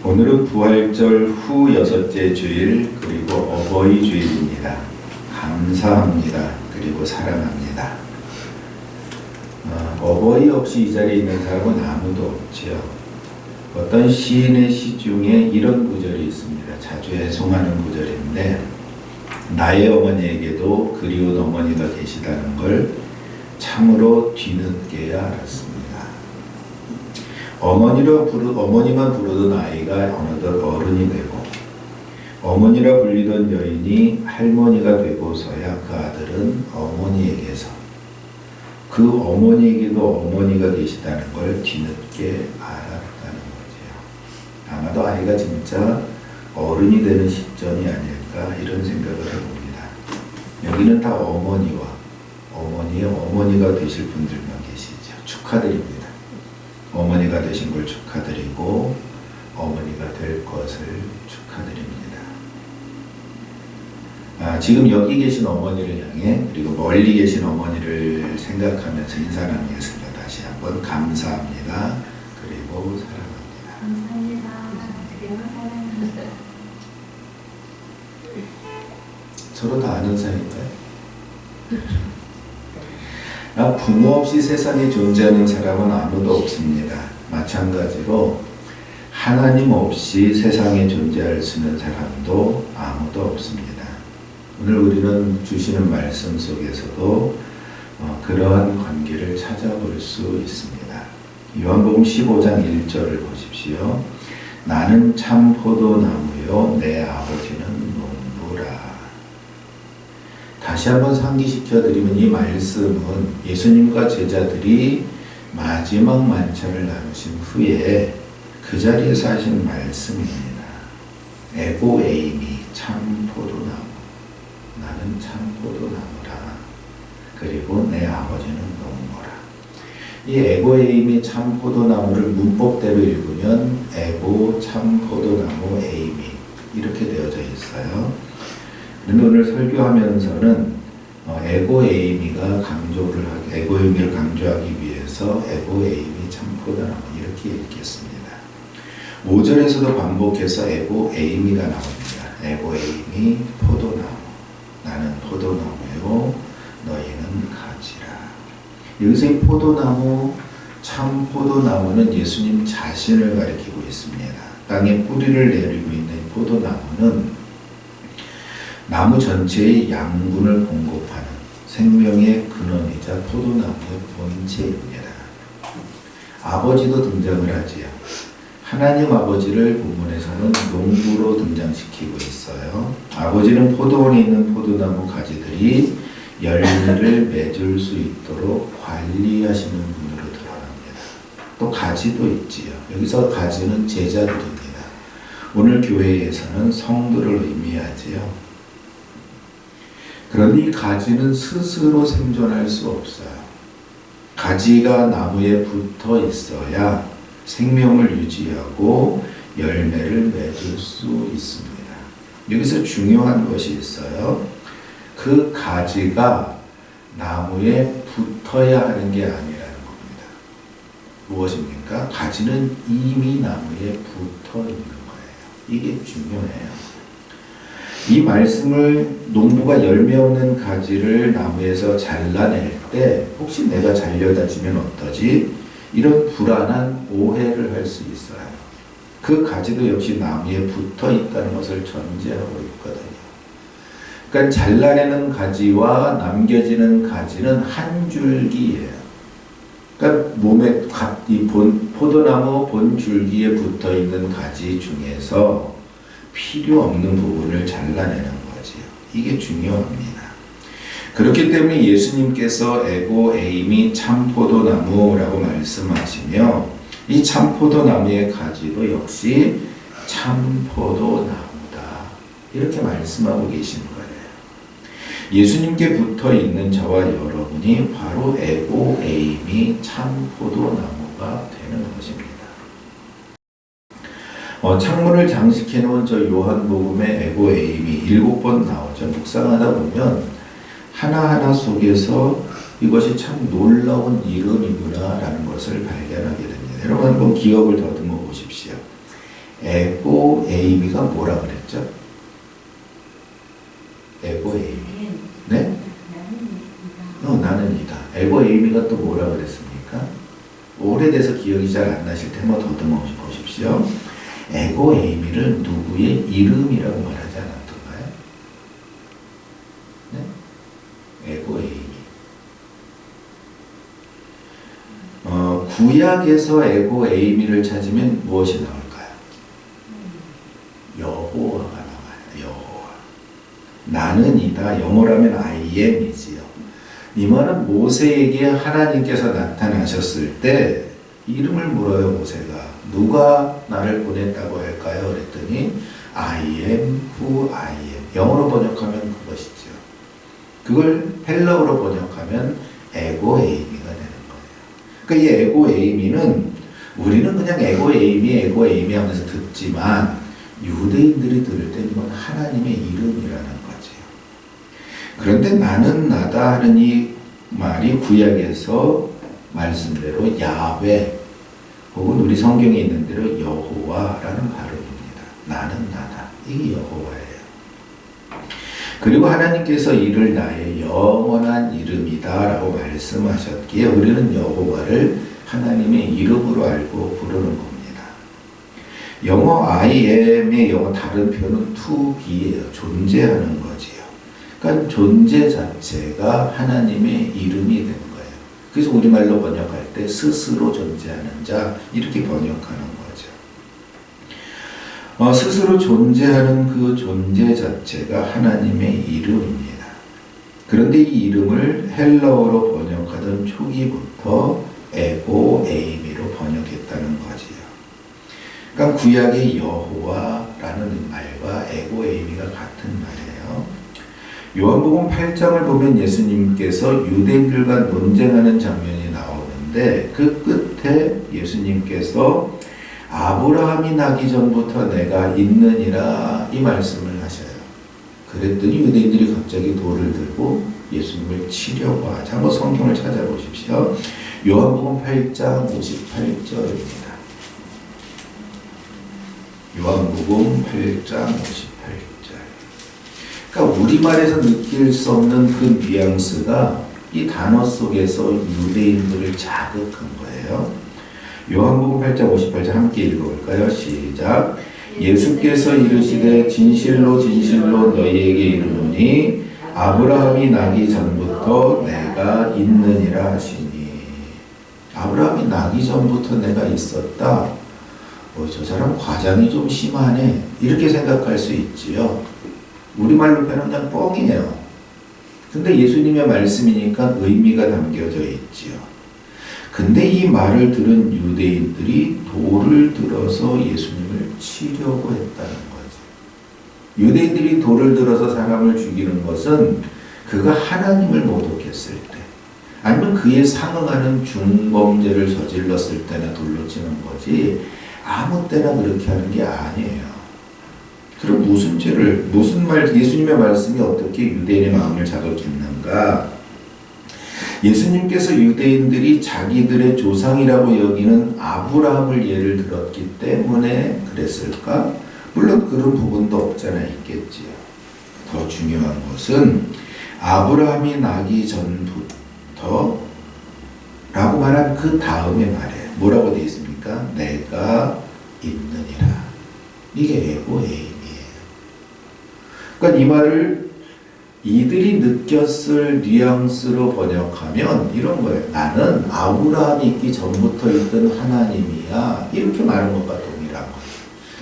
오늘은 부활절 후 6째 주일 그리고 어버이 주일입니다. 감사합니다. 그리고 사랑합니다. 어버이 없이 이 자리에 있는 사람은 아무도 없지요. 어떤 시인의 시 중에 이런 구절이 있습니다. 자주 애송하는 구절인데, 나의 어머니에게도 그리운 어머니가 계시다는 걸 참으로 뒤늦게야 알았습니다. 어머니만 부르던 아이가 어느덧 어른이 되고, 어머니라 불리던 여인이 할머니가 되고서야 그 아들은 어머니에게서, 그 어머니에게도 어머니가 계시다는 걸 뒤늦게 알았다는 거죠. 아마도 아이가 진짜 어른이 되는 시점이 아닐까 이런 생각을 해봅니다. 여기는 다 어머니와 어머니의 어머니가 되실 분들만 계시죠. 축하드립니다. 어머니가 되신 걸 축하드리고 어머니가 될 것을 축하드립니다. 지금 여기 계신 어머니를 향해 그리고 멀리 계신 어머니를 생각하면서 인사 나누겠습니다. 다시 한번 감사합니다. 그리고 사랑합니다. 감사합니다. 그리고 사랑합니다. 서로 다 아는 사이인가요? 부모 없이 세상에 존재하는 사람은 아무도 없습니다. 마찬가지로 하나님 없이 세상에 존재할 수 있는 사람도 아무도 없습니다. 오늘 우리는 주시는 말씀 속에서도 그러한 관계를 찾아볼 수 있습니다. 요한복음 15장 1절을 보십시오. 나는 참 포도나무요 내 아버지는 농부라. 다시 한번 상기시켜드리면 이 말씀은 예수님과 제자들이 마지막 만찬을 나누신 후에 그 자리에서 하신 말씀입니다. 에고 에이미 참 포도나무, 나는 참 포도나무라. 그리고 내 아버지는 농부라. 이 에고 에이미 참 포도나무를 문법대로 읽으면 에고 참 포도나무 에이미 이렇게 되어져 있어요. 오늘 설교하면서는 에고 에이미를 강조하기 위해서 에고 에이미 참 포도나무 이렇게 읽겠습니다. 5절에서도 반복해서 에고 에이미가 나옵니다. 에고 에이미 포도나무, 나는 포도나무요 너희는 가지라. 여기서 이 포도나무, 참 포도나무는 예수님 자신을 가리키고 있습니다. 땅에 뿌리를 내리고 있는 포도나무는 나무 전체의 양분을 공급하는 생명의 근원이자 포도나무의 본체입니다. 아버지도 등장을 하지요. 하나님 아버지를 본문에서는 농부로 등장시키고 있어요. 아버지는 포도원에 있는 포도나무 가지들이 열매를 맺을 수 있도록 관리하시는 분으로 드러납니다. 또 가지도 있지요. 여기서 가지는 제자들입니다. 오늘 교회에서는 성도를 의미하지요. 그런데 이 가지는 스스로 생존할 수 없어요. 가지가 나무에 붙어 있어야 생명을 유지하고 열매를 맺을 수 있습니다. 여기서 중요한 것이 있어요. 그 가지가 나무에 붙어야 하는 게 아니라는 겁니다. 무엇입니까? 가지는 이미 나무에 붙어 있는 거예요. 이게 중요해요. 이 말씀을 농부가 열매 없는 가지를 나무에서 잘라낼 때 혹시 내가 잘려다지면 어떠지? 이런 불안한 오해를 할 수 있어요. 그 가지도 역시 나무에 붙어 있다는 것을 전제하고 있거든요. 그러니까 잘라내는 가지와 남겨지는 가지는 한 줄기예요. 그러니까 몸에 이 포도나무 본 줄기에 붙어 있는 가지 중에서 필요 없는 부분을 잘라내는 거지요. 이게 중요합니다. 그렇기 때문에 예수님께서 에고 에이미 참 포도나무라고 말씀하시며 이 참 포도나무의 가지도 역시 참 포도나무다. 이렇게 말씀하고 계신 거예요. 예수님께 붙어 있는 저와 여러분이 바로 에고 에이미 참 포도나무가 되는 것입니다. 창문을 장식해 놓은 저 요한복음의 에고 에이미 7번 나오죠. 묵상하다 보면 하나하나 속에서 이것이 참 놀라운 이름이구나 라는 것을 발견하게 됩니다. 여러분 한번 기억을 더듬어 보십시오. 에고 에이미가 뭐라 그랬죠? 에고 에이미. 네? 나는 이다. 에고 에이미가 또 뭐라 그랬습니까? 오래돼서 기억이 잘 안 나실 때 한번 더듬어 보십시오. 에고 에이미를 누구의 이름이라고 말하지 않았던가요? 네? 에고 에이미. 구약에서 에고 에이미를 찾으면 무엇이 나올까요? 여호와가 나와요. 여호와. 나는 이다. 영어라면 I am이지요. 이 말은 모세에게 하나님께서 나타나셨을 때 이름을 물어요. 모세가. 누가 나를 보냈다고 할까요? 그랬더니 I am who I am. 영어로 번역하면 그것이죠. 그걸 헬라어로 번역하면 에고 에이미가 되는 거예요. 그러니까 이 에고 에이미는 우리는 그냥 에고 에이미 하면서 듣지만 유대인들이 들을 때 이건 하나님의 이름이라는 거죠. 그런데 나는 나다 하는 이 말이 구약에서 말씀대로 야훼 혹은 우리 성경에 있는 대로 여호와라는 발음입니다. 나는 나다. 이게 여호와예요. 그리고 하나님께서 이를 나의 영원한 이름이다 라고 말씀하셨기에 우리는 여호와를 하나님의 이름으로 알고 부르는 겁니다. 영어 I am의 영어 다른 표현은 to be예요. 존재하는 거지요. 그러니까 존재 자체가 하나님의 이름이 된 거예요. 그래서 우리말로 번역할 때 스스로 존재하는 자 이렇게 번역하는 거죠. 스스로 존재하는 그 존재 자체가 하나님의 이름입니다. 그런데 이 이름을 헬라어로 번역하던 초기부터 에고 에이미로 번역했다는 거지요. 그러니까 구약의 여호와라는 말과 에고 에이미가 같은 말이에요. 요한복음 8장을 보면 예수님께서 유대인들과 논쟁하는 장면이 나오는데 그 끝에 예수님께서 아브라함이 나기 전부터 내가 있느니라 이 말씀을 하셔요. 그랬더니 유대인들이 갑자기 돌을 들고 예수님을 치려고 하죠. 한번 성경을 찾아보십시오. 요한복음 8장 58절입니다. 요한복음 8장 58절. 그러니까 우리말에서 느낄 수 없는 그 뉘앙스가 이 단어 속에서 유대인들을 자극한 거예요. 요한복음 8장 58절 함께 읽어볼까요? 시작. 예수께서 이르시되 진실로 진실로 너희에게 이르노니 아브라함이 나기 전부터 내가 있느니라 하시니. 아브라함이 나기 전부터 내가 있었다. 저 사람 과장이 좀 심하네. 이렇게 생각할 수 있지요. 우리말로 표현은 그냥 뻥이에요. 근데 예수님의 말씀이니까 의미가 담겨져 있지요. 근데 이 말을 들은 유대인들이 돌을 들어서 예수님을 치려고 했다는 거죠. 유대인들이 돌을 들어서 사람을 죽이는 것은 그가 하나님을 모독했을 때 아니면 그에 상응하는 중범죄를 저질렀을 때나 돌로 치는 거지 아무 때나 그렇게 하는 게 아니에요. 그럼 예수님의 말씀이 어떻게 유대인의 마음을 자극했는가? 예수님께서 유대인들이 자기들의 조상이라고 여기는 아브라함을 예를 들었기 때문에 그랬을까? 물론 그런 부분도 없잖아 있겠지요. 더 중요한 것은 아브라함이 나기 전부터 라고 말한 그 다음에 말이에요. 뭐라고 되어 있습니까? 내가 있느니라. 이게 에고 에임이에요. 그러니까 이 말을 이들이 느꼈을 뉘앙스로 번역하면 이런 거예요. 나는 아브라함이 있기 전부터 있던 하나님이야. 이렇게 말하는 것과 동일한 거예요.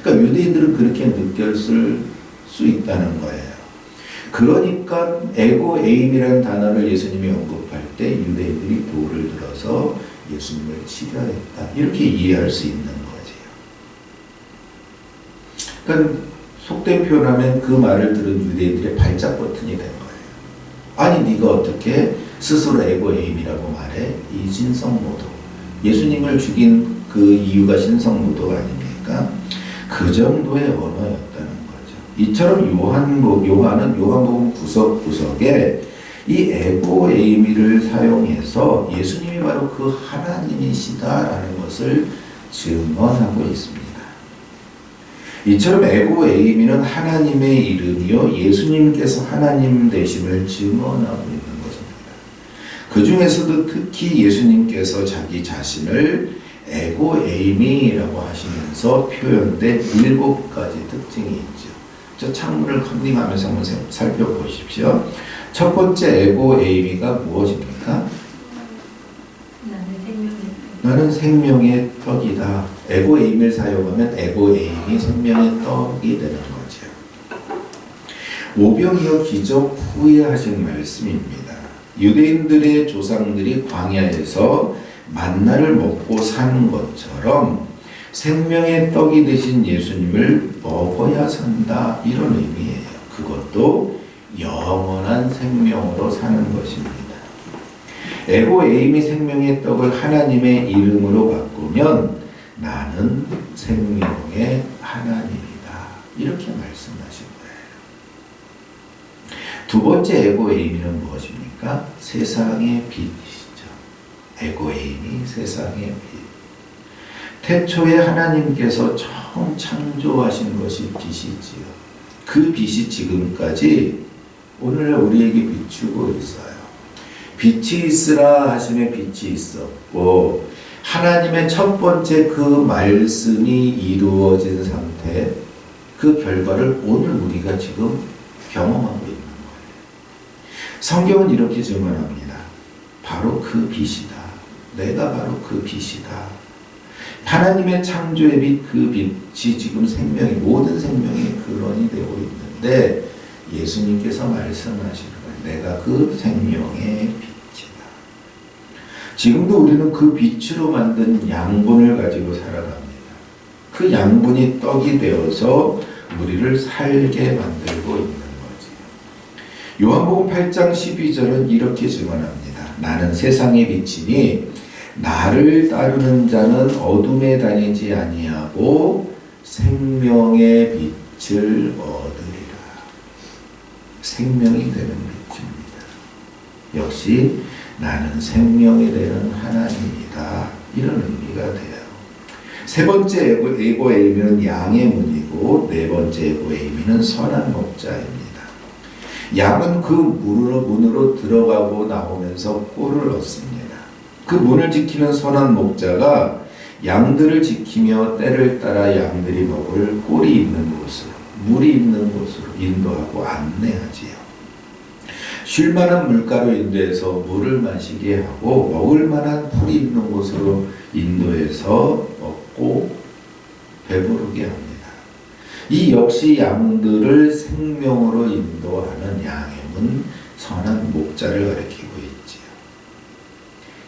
그러니까 유대인들은 그렇게 느꼈을 수 있다는 거예요. 그러니까 에고 에임이라는 단어를 예수님이 언급할 때 유대인들이 돌을 들어서 예수님을 치려 했다. 이렇게 이해할 수 있는 거지요. 그러니까 속된 표현하면 그 말을 들은 유대인들의 발작 버튼이 된 거예요. 아니 네가 어떻게 스스로 에고 에임이라고 말해? 이 신성모독. 예수님을 죽인 그 이유가 신성모독 아닙니까? 그 정도의 언어였다는 거죠. 이처럼 요한은 요한복음 구석구석에 이 에고 에이미를 사용해서 예수님이 바로 그 하나님이시다라는 것을 증언하고 있습니다. 이처럼 에고 에이미는 하나님의 이름이요 예수님께서 하나님 되심을 증언하고 있는 것입니다. 그 중에서도 특히 예수님께서 자기 자신을 에고 에이미라고 하시면서 표현된 7가지 특징이 있죠. 저 창문을 컨닝하면서 한번 살펴보십시오. 첫 번째 에고 에이미가 무엇입니까? 나는 생명의 떡이다. 에고 에임을 사용하면 에고 에임이 생명의 떡이 되는 거죠. 오병이어 기적 후에 하신 말씀입니다. 유대인들의 조상들이 광야에서 만나를 먹고 사는 것처럼 생명의 떡이 되신 예수님을 먹어야 산다. 이런 의미예요. 그것도 영원한 생명으로 사는 것입니다. 에고 에임이 생명의 떡을 하나님의 이름으로 바꾸면 나는 생명의 하나님이다. 이렇게 말씀하신 거예요. 두 번째 에고 에임은 무엇입니까? 세상의 빛이죠. 에고 에임이 세상의 빛. 태초에 하나님께서 처음 창조하신 것이 빛이지요. 그 빛이 지금까지 오늘날 우리에게 비추고 있어요. 빛이 있으라 하심에 빛이 있었고 하나님의 첫 번째 그 말씀이 이루어진 상태, 그 결과를 오늘 우리가 지금 경험하고 있는 거예요. 성경은 이렇게 증언합니다. 바로 그 빛이다. 내가 바로 그 빛이다. 하나님의 창조의 빛, 그 빛이 지금 생명이, 모든 생명의 근원이 되고 있는데 예수님께서 말씀하시는 거예요. 내가 그 생명의 빛이다. 지금도 우리는 그 빛으로 만든 양분을 가지고 살아갑니다. 그 양분이 떡이 되어서 우리를 살게 만들고 있는 거지. 요한복음 8장 12절은 이렇게 증언합니다. 나는 세상의 빛이니 나를 따르는 자는 어둠에 다니지 아니하고 생명의 빛을 얻으리라. 생명이 되는 빛입니다. 역시 나는 생명이 되는 하나님이다. 이런 의미가 돼요. 세 번째 에고 에이미는 양의 문이고 네 번째 에고 에이미는 선한 목자입니다. 양은 그 문으로 들어가고 나오면서 꼴을 얻습니다. 그 문을 지키는 선한 목자가 양들을 지키며 때를 따라 양들이 먹을 꼴이 있는 곳으로, 물이 있는 곳으로 인도하고 안내하지요. 쉴 만한 물가로 인도해서 물을 마시게 하고 먹을 만한 풀이 있는 곳으로 인도해서 먹고 배부르게 합니다. 이 역시 양들을 생명으로 인도하는 양의 문, 선한 목자를 가리키고 있지요.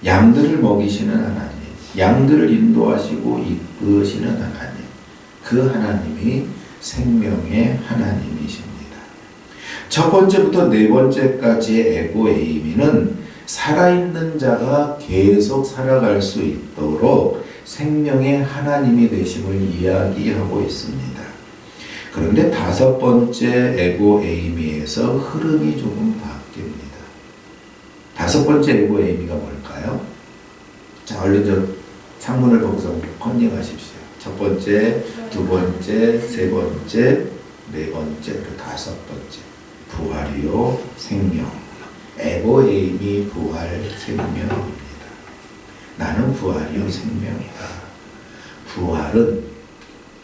양들을 먹이시는 하나님, 양들을 인도하시고 이끄시는 하나님, 그 하나님이 생명의 하나님이십니다. 첫 번째부터 네 번째까지의 에고 에이미는 살아있는 자가 계속 살아갈 수 있도록 생명의 하나님이 되심을 이야기하고 있습니다. 그런데 다섯 번째 에고 에이미에서 흐름이 조금 바뀝니다. 다섯 번째 에고 에이미가 뭘까요? 자, 얼른 저 창문을 보고서 컨닝하십시오. 첫 번째, 두 번째, 세 번째, 네 번째, 그리고 다섯 번째. 부활이요, 생명. 에고 에이미 부활 생명입니다. 나는 부활이요, 생명이다. 부활은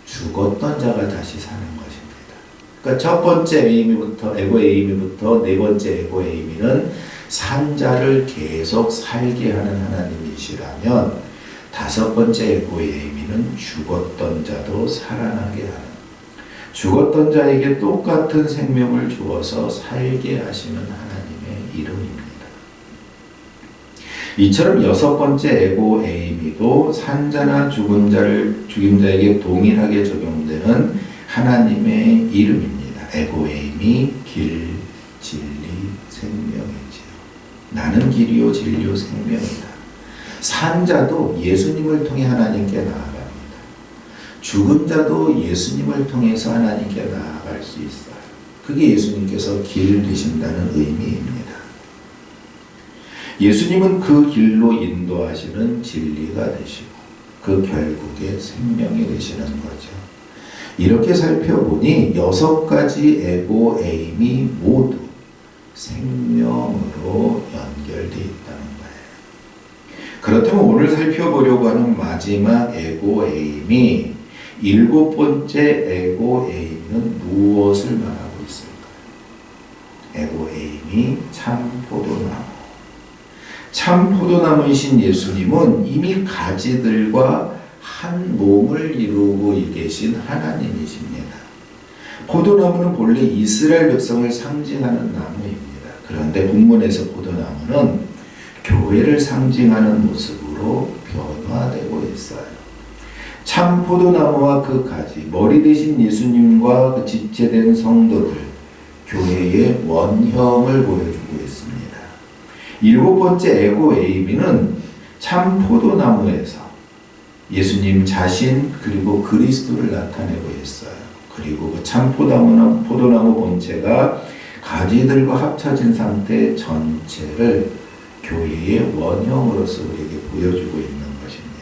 죽었던 자가 다시 사는 것입니다. 그러니까 첫 번째 에이미부터, 에고 에이미부터 네 번째 에고 에이미는 산 자를 계속 살게 하는 하나님이시라면 다섯 번째 에고 에이미는 죽었던 자도 살아나게 하는, 죽었던 자에게 똑같은 생명을 주어서 살게 하시는 하나님의 이름입니다. 이처럼 여섯 번째 에고 에이미도 산자나 죽은 자에게 동일하게 적용되는 하나님의 이름입니다. 에고 에이미, 길, 진리, 생명이지요. 나는 길이요, 진리요, 생명이다. 산자도 예수님을 통해 하나님께 나아갑니다. 죽은 자도 예수님을 통해서 하나님께 나아갈 수 있어요. 그게 예수님께서 길 되신다는 의미입니다. 예수님은 그 길로 인도하시는 진리가 되시고 그 결국에 생명이 되시는 거죠. 이렇게 살펴보니 6가지 에고 에임이 모두 생명으로 연결되어 있다는 거예요. 그렇다면 오늘 살펴보려고 하는 마지막 에고 에임이 7번째 에고 에임은 무엇을 말하고 있을까요? 에고 에임이 참 포도나무. 참 포도나무이신 예수님은 이미 가지들과 한 몸을 이루고 계신 하나님이십니다. 포도나무는 본래 이스라엘 백성을 상징하는 나무입니다. 그런데 본문에서 포도나무는 교회를 상징하는 모습으로 변화되고 있어요. 참 포도나무와 그 가지, 머리 대신 예수님과 그 지체된 성도들, 교회의 원형을 보여주고 있습니다. 7번째 에고 에이미는 참 포도나무에서 예수님 자신 그리고 그리스도를 나타내고 있어요. 그리고 그 참 포도나무 본체가 가지들과 합쳐진 상태 전체를 교회의 원형으로서 우리에게 보여주고 있는 것입니다.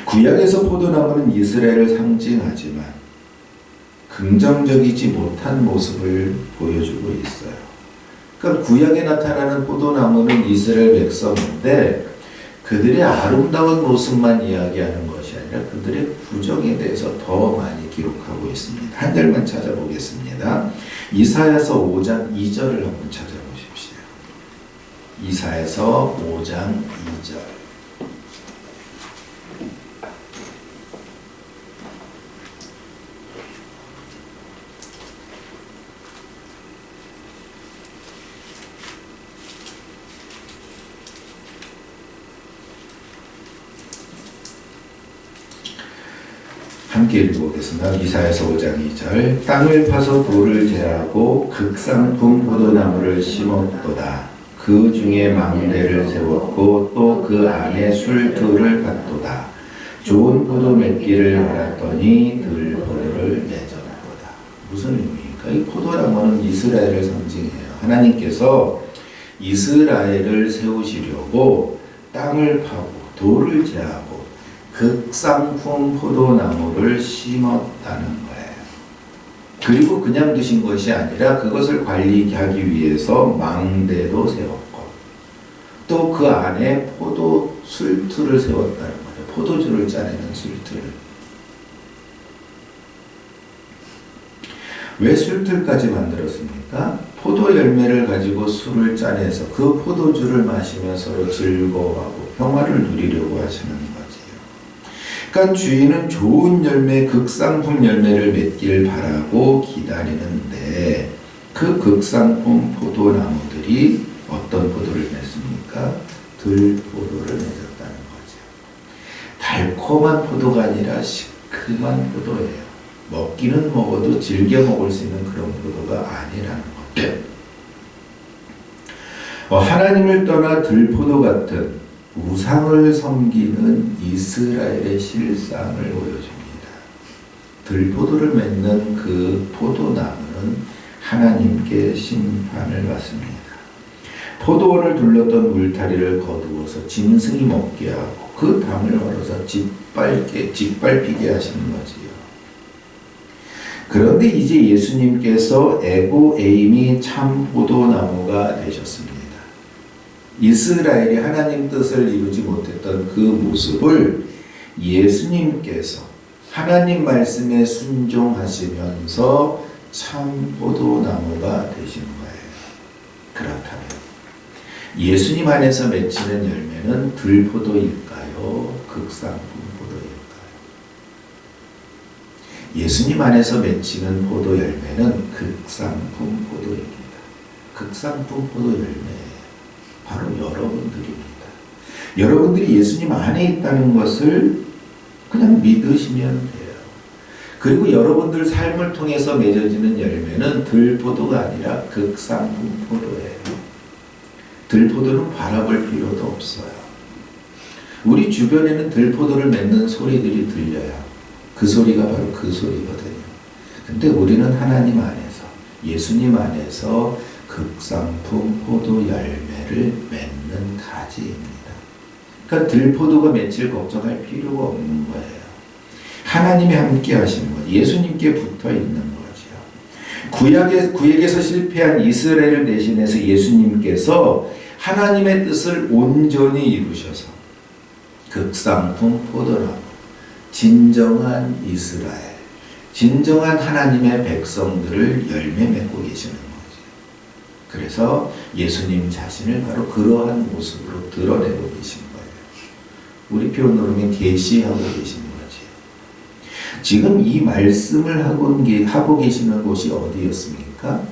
구약에서 포도나무는 이스라엘을 상징하지만 긍정적이지 못한 모습을 보여주고 있어요. 그러니까 구약에 나타나는 포도나무는 이스라엘 백성인데 그들의 아름다운 모습만 이야기하는 것이 아니라 그들의 부정에 대해서 더 많이 기록하고 있습니다. 한 절만 찾아보겠습니다. 이사야서 5장 2절을 한번 찾아보십시오. 이사야서 5장 2절. 함께 읽어보겠습니다. 이사야서 5장 2절. 땅을 파서 돌을 제하고 극상품 포도나무를 심었도다. 그 중에 망대를 세웠고 또 그 안에 술틀을 받도다. 좋은 포도 맺기를 알았더니 들포도를 맺었도다. 무슨 의미입니까? 이 포도나무는 이스라엘을 상징해요. 하나님께서 이스라엘을 세우시려고 땅을 파고 돌을 제하고 극상품 포도나무를 심었다는 거예요. 그리고 그냥 두신 것이 아니라 그것을 관리하기 위해서 망대도 세웠고 또 그 안에 포도 술틀을 세웠다는 거죠. 포도주를 짜내는 술틀을. 왜 술틀까지 만들었습니까? 포도 열매를 가지고 술을 짜내서 그 포도주를 마시며 서로 즐거워하고 평화를 누리려고 하시는 거지요. 그러니까 주인은 좋은 열매, 극상품 열매를 맺기를 바라고 기다리는데 그 극상품 포도나무들이 어떤 포도를 맺습니까? 들포도를 맺었다는 거죠. 달콤한 포도가 아니라 시큼한 포도예요. 먹기는 먹어도 즐겨 먹을 수 있는 그런 포도가 아니라는 거죠. 하나님을 떠나 들포도 같은 우상을 섬기는 이스라엘의 실상을 보여줍니다. 들포도를 맺는 그 포도나무는 하나님께 심판을 받습니다. 포도원을 둘렀던 울타리를 거두어서 짐승이 먹게 하고 그 담을 걸어서 짓밟히게 하시는 거지요. 그런데 이제 예수님께서 에고 에임이 참 포도나무가 되셨습니다. 이스라엘이 하나님 뜻을 이루지 못했던 그 모습을 예수님께서 하나님 말씀에 순종하시면서 참 포도나무가 되신 거예요. 그렇다면 예수님 안에서 맺히는 열매는 들포도일까요? 극상품 포도일까요? 예수님 안에서 맺히는 포도 열매는 극상품 포도입니다. 극상품 포도 열매 바로 여러분들입니다. 여러분들이 예수님 안에 있다는 것을 그냥 믿으시면 돼요. 그리고 여러분들 삶을 통해서 맺어지는 열매는 들포도가 아니라 극상품 포도예요. 들포도는 바라볼 필요도 없어요. 우리 주변에는 들포도를 맺는 소리들이 들려요. 그 소리가 바로 그 소리거든요. 근데 우리는 하나님 안에서, 예수님 안에서 극상품 포도 열매를 맺는 가지입니다. 그러니까 들포도가 맺힐 걱정할 필요가 없는 거예요. 하나님이 함께 하시는 것, 예수님께 붙어 있는 거죠. 구약에서 실패한 이스라엘을 대신해서 예수님께서 하나님의 뜻을 온전히 이루셔서 극상품 포도나무, 진정한 이스라엘, 진정한 하나님의 백성들을 열매 맺고 계시는 거죠. 그래서 예수님 자신을 바로 그러한 모습으로 드러내고 계신 거예요. 우리 표현으로 하면 계시하고 계신 거죠. 지금 이 말씀을 하고 계시는 곳이 어디였습니까?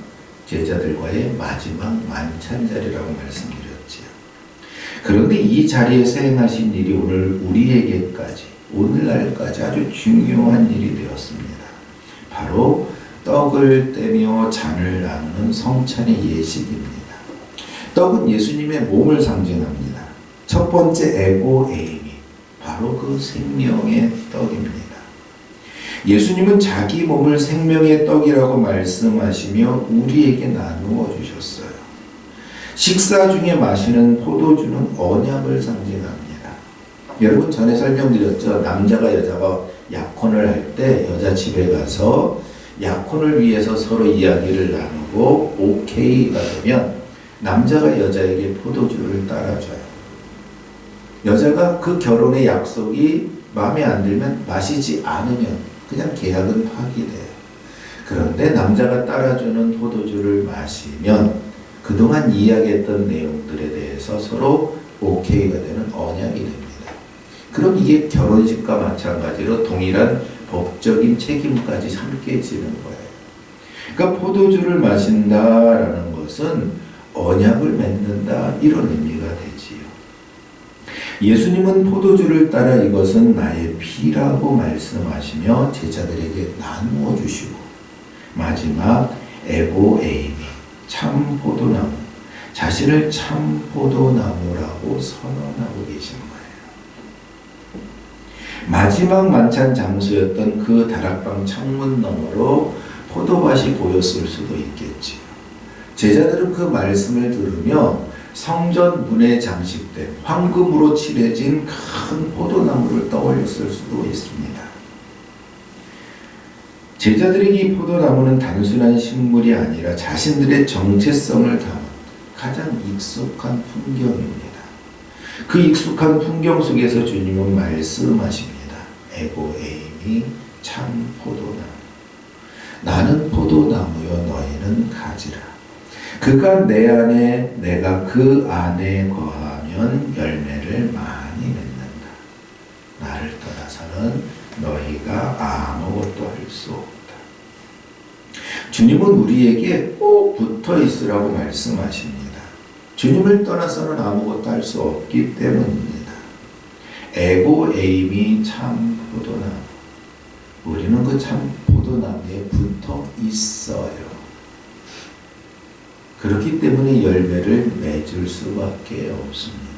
제자들과의 마지막 만찬 자리라고 말씀드렸죠. 그런데 이 자리에서 행하신 일이 오늘 우리에게까지, 오늘날까지 아주 중요한 일이 되었습니다. 바로 떡을 떼며 잔을 나누는 성찬의 예식입니다. 떡은 예수님의 몸을 상징합니다. 첫 번째 에고 에이미, 바로 그 생명의 떡입니다. 예수님은 자기 몸을 생명의 떡이라고 말씀하시며 우리에게 나누어 주셨어요. 식사 중에 마시는 포도주는 언약을 상징합니다. 여러분 전에 설명드렸죠. 남자가 여자가 약혼을 할 때 여자 집에 가서 약혼을 위해서 서로 이야기를 나누고 오케이가 되면 남자가 여자에게 포도주를 따라줘요. 여자가 그 결혼의 약속이 마음에 안 들면, 마시지 않으면 그냥 계약은 파기돼요. 그런데 남자가 따라주는 포도주를 마시면 그동안 이야기했던 내용들에 대해서 서로 오케이가 되는 언약이 됩니다. 그럼 이게 결혼식과 마찬가지로 동일한 법적인 책임까지 함께 지는 거예요. 그러니까 포도주를 마신다라는 것은 언약을 맺는다, 이런 의미가 되지요. 예수님은 포도주를 따라 이것은 나의 피라고 말씀하시며 제자들에게 나누어 주시고, 마지막 에고 에이미, 참 포도나무, 자신을 참 포도나무라고 선언하고 계신 거예요. 마지막 만찬 장소였던 그 다락방 창문 너머로 포도밭이 보였을 수도 있겠지요. 제자들은 그 말씀을 들으며 성전 문에 장식된 황금으로 칠해진 큰 포도나무를 떠올렸을 수도 있습니다. 제자들에게 이 포도나무는 단순한 식물이 아니라 자신들의 정체성을 담은 가장 익숙한 풍경입니다. 그 익숙한 풍경 속에서 주님은 말씀하십니다. 에고 에이미, 참 포도나무. 나는 포도나무여 너희는 가지라. 그가 내 안에, 내가 그 안에 거하면 열매를 많이 맺는다. 나를 떠나서는 너희가 아무것도 할 수 없다. 주님은 우리에게 꼭 붙어 있으라고 말씀하십니다. 주님을 떠나서는 아무것도 할 수 없기 때문입니다. 에고 에이미 참 포도나무. 우리는 그 참 포도나무에 붙어 있어요. 그렇기 때문에 열매를 맺을 수밖에 없습니다.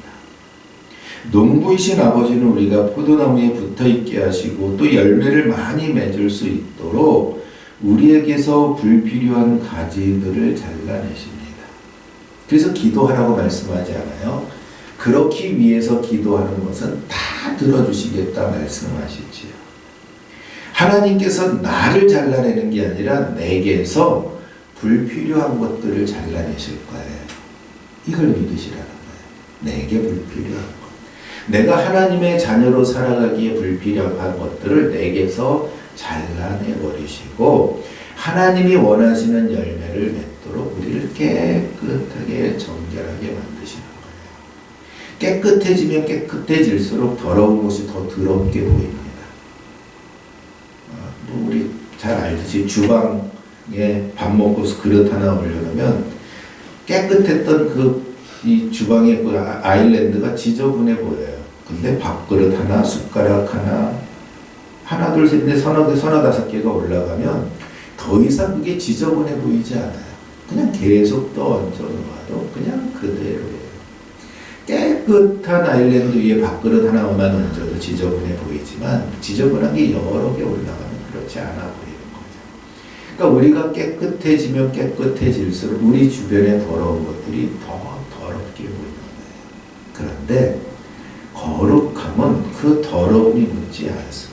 농부이신 아버지는 우리가 포도나무에 붙어 있게 하시고 또 열매를 많이 맺을 수 있도록 우리에게서 불필요한 가지들을 잘라내십니다. 그래서 기도하라고 말씀하지 않아요. 그렇기 위해서 기도하는 것은 다 들어주시겠다 말씀하시지요. 하나님께서 나를 잘라내는 게 아니라 내게서 불필요한 것들을 잘라내실 거예요. 이걸 믿으시라는 거예요. 내게 불필요한 것. 내가 하나님의 자녀로 살아가기에 불필요한 것들을 내게서 잘라내버리시고 하나님이 원하시는 열매를 맺도록 우리를 깨끗하게 정결하게 만드시는 거예요. 깨끗해지면 깨끗해질수록 더러운 것이 더 더럽게 보입니다. 우리 잘 알듯이 주방에 밥 먹고서 그릇 하나 올려놓으면 깨끗했던 이 주방의 그 아일랜드가 지저분해 보여요. 근데 밥그릇 하나, 숟가락 하나, 둘, 셋, 넷, 서너 다섯 개가 올라가면 더 이상 그게 지저분해 보이지 않아요. 그냥 계속 얹어 놓아도 그냥 그대로예요. 깨끗한 아일랜드 위에 밥그릇 하나만 얹어도 지저분해 보이지만 지저분한 게 여러 개 올라가면 그렇지 않아 보이는 거죠. 그러니까 우리가 깨끗해지면 깨끗해질수록 우리 주변의 더러운 것들이 더 더럽게 보이는 거예요. 그런데 거룩함은 그 더러움이 묻지 않습니다.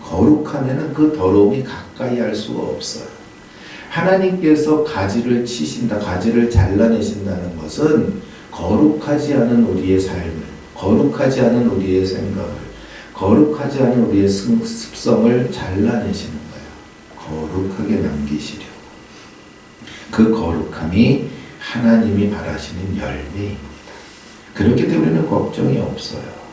거룩하면은 그 더러움이 가까이 할 수가 없어요. 하나님께서 가지를 치신다, 가지를 잘라내신다는 것은 거룩하지 않은 우리의 삶을, 거룩하지 않은 우리의 생각을, 거룩하지 않은 우리의 습성을 잘라내시는 거예요. 거룩하게 남기시려고. 그 거룩함이 하나님이 바라시는 열매입니다. 그렇기 때문에 걱정이 없어요.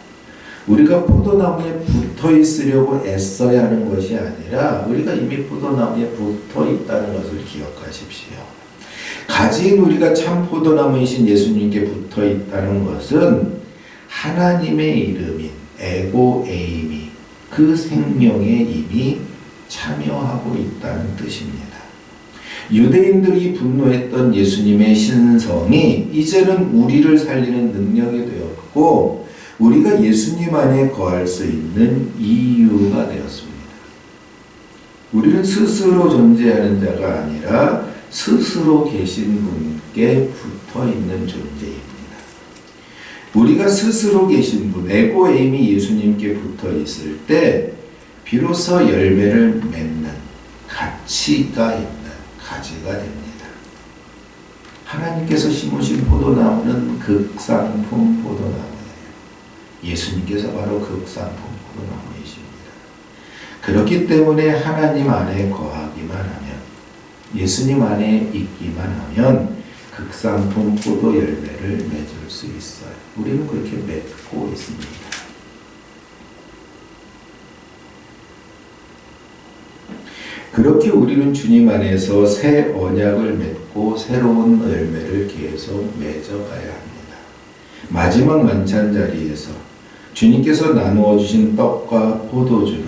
우리가 포도나무에 붙어 있으려고 애써야 하는 것이 아니라 우리가 이미 포도나무에 붙어 있다는 것을 기억하십시오. 가진 우리가 참 포도나무이신 예수님께 붙어 있다는 것은 하나님의 이름인 에고 에이미, 그 생명에 이미 참여하고 있다는 뜻입니다. 유대인들이 분노했던 예수님의 신성이 이제는 우리를 살리는 능력이 되었고 우리가 예수님 안에 거할 수 있는 이유가 되었습니다. 우리는 스스로 존재하는 자가 아니라 스스로 계신 분께 붙어 있는 존재입니다. 우리가 스스로 계신 분, 에고에임이 예수님께 붙어 있을 때 비로소 열매를 맺는 가치가 있는 가지가 됩니다. 하나님께서 심으신 포도나무는 극상품 포도나무예요. 예수님께서 바로 극상품 포도나무이십니다. 그렇기 때문에 하나님 안에 거하기만 하면, 예수님 안에 있기만 하면 극상품 포도 열매를 맺을 수 있어요. 우리는 그렇게 맺고 있습니다. 그렇게 우리는 주님 안에서 새 언약을 맺고 새로운 열매를 계속 맺어가야 합니다. 마지막 만찬 자리에서 주님께서 나누어 주신 떡과 포도주는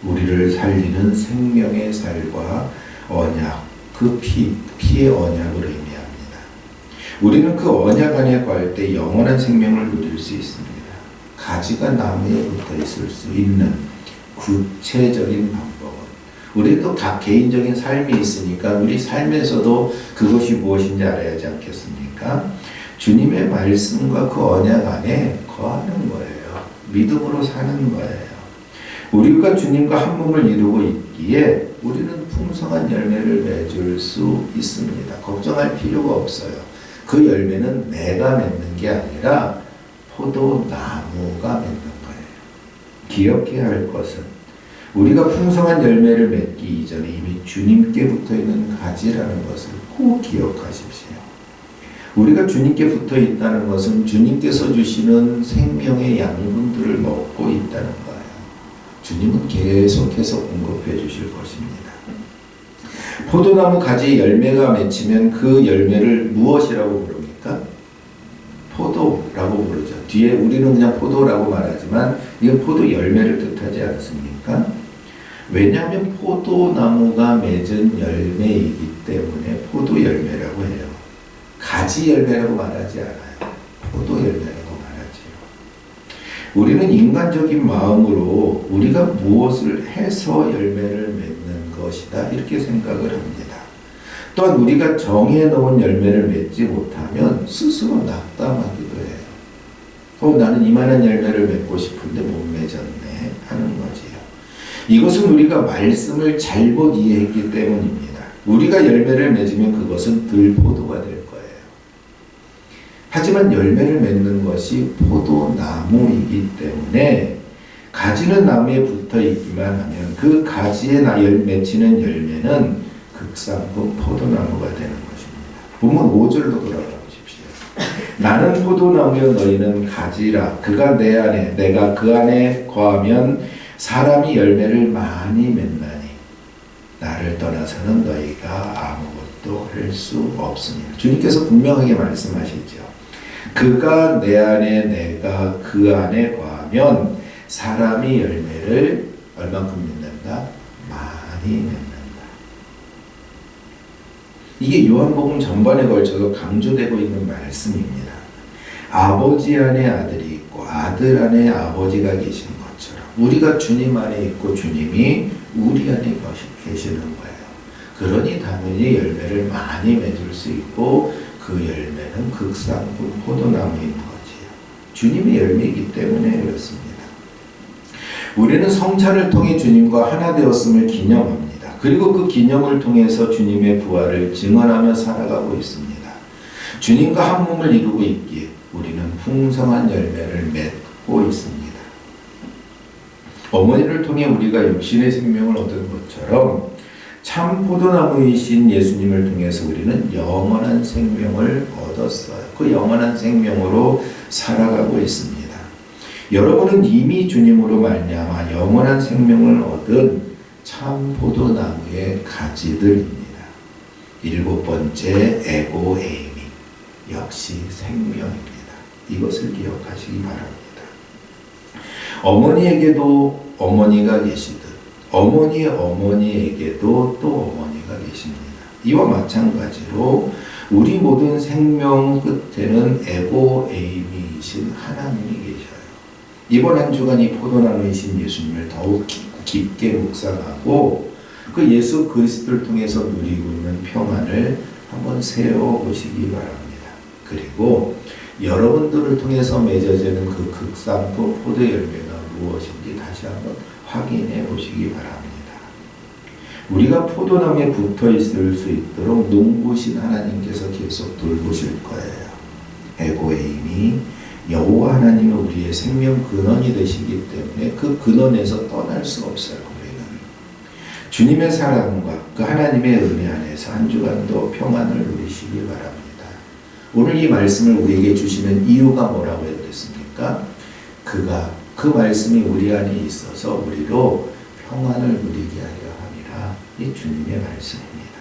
우리를 살리는 생명의 살과 언약, 그 피의 언약을 의미합니다. 우리는 그 언약 안에 거할 때 영원한 생명을 누릴 수 있습니다. 가지가 나무에 붙어 있을 수 있는 구체적인 방법은 우리도 각 개인적인 삶이 있으니까 우리 삶에서도 그것이 무엇인지 알아야 하지 않겠습니까? 주님의 말씀과 그 언약 안에 거하는 거예요. 믿음으로 사는 거예요. 우리가 주님과 한 몸을 이루고 있기에 우리는 풍성한 열매를 맺을 수 있습니다. 걱정할 필요가 없어요. 그 열매는 내가 맺는 게 아니라 포도나무가 맺는 거예요. 기억해야 할 것은 우리가 풍성한 열매를 맺기 이전에 이미 주님께 붙어있는 가지라는 것을 꼭 기억하십시오. 우리가 주님께 붙어 있다는 것은 주님께서 주시는 생명의 양분들을 먹고 있다는 거예요. 주님은 계속해서 공급해 주실 것입니다. 포도나무 가지에 열매가 맺히면 그 열매를 무엇이라고 부릅니까? 포도라고 부르죠. 뒤에 우리는 그냥 포도라고 말하지만 이건 포도 열매를 뜻하지 않습니까? 왜냐하면 포도나무가 맺은 열매이기 때문에 포도 열매라고 해요. 가지 열매라고 말하지 않아요. 포도 열매라고 말하지요. 우리는 인간적인 마음으로 우리가 무엇을 해서 열매를 맺는 것이다 이렇게 생각을 합니다. 또한 우리가 정해놓은 열매를 맺지 못하면 스스로 낙담하기도 해요. 나는 이만한 열매를 맺고 싶은데 못 맺었네 하는 거지요. 이것은 우리가 말씀을 잘못 이해했기 때문입니다. 우리가 열매를 맺으면 그것은 들포도가 될 거예요. 하지만 열매를 맺는 것이 포도나무이기 때문에 가지는 나무에 붙어 있기만 하면 그 가지에 맺히는 열매는 극상품 포도나무가 되는 것입니다. 본문 5절로 돌아가 보십시오. 나는 포도나무여 너희는 가지라. 그가 내 안에 내가 그 안에 거하면 사람이 열매를 많이 맺나니 나를 떠나서는 너희가 아무것도 할 수 없습니다. 주님께서 분명하게 말씀하시죠. 그가 내 안에 내가 그 안에 거하면 사람이 열매를 얼만큼 맺는다? 많이 맺는다. 이게 요한복음 전반에 걸쳐서 강조되고 있는 말씀입니다. 아버지 안에 아들이 있고 아들 안에 아버지가 계신 것처럼 우리가 주님 안에 있고 주님이 우리 안에 계시는 거예요. 그러니 당연히 열매를 많이 맺을 수 있고 그 열매는 극상품 포도나무인 거지요. 주님의 열매이기 때문에 그렇습니다. 우리는 성찬을 통해 주님과 하나 되었음을 기념합니다. 그리고 그 기념을 통해서 주님의 부활을 증언하며 살아가고 있습니다. 주님과 한 몸을 이루고 있기에 우리는 풍성한 열매를 맺고 있습니다. 어머니를 통해 우리가 육신의 생명을 얻은 것처럼 참 포도나무이신 예수님을 통해서 우리는 영원한 생명을 얻었어요. 그 영원한 생명으로 살아가고 있습니다. 여러분은 이미 주님으로 말미암아 영원한 생명을 얻은 참 포도나무의 가지들입니다. 7번째 에고에이미, 역시 생명입니다. 이것을 기억하시기 바랍니다. 어머니에게도 어머니가 계시듯 어머니의 어머니에게도 또 어머니가 계십니다. 이와 마찬가지로 우리 모든 생명 끝에는 에고에이미이신 하나님이 계셔요. 이번 한 주간 이 포도나무이신 예수님을 더욱 깊게 묵상하고 그 예수 그리스도를 통해서 누리고 있는 평안을 한번 세워보시기 바랍니다. 그리고 여러분들을 통해서 맺어지는 그 극상품 포도 열매가 무엇인지 다시 한번 확인해 보시기 바랍니다. 우리가 포도나무에 붙어 있을 수 있도록 농부신 하나님께서 계속 돌보실 거예요. 에고에이미, 여호와 하나님은 우리의 생명 근원이 되시기 때문에 그 근원에서 떠날 수 없어요. 우리는 주님의 사랑과 그 하나님의 은혜 안에서 한 주간도 평안을 누리시기 바랍니다. 오늘 이 말씀을 우리에게 주시는 이유가 뭐라고 해야 됐습니까? 그 말씀이 우리 안에 있어서 우리로 평안을 누리게 하려 함이라. 이 주님의 말씀입니다.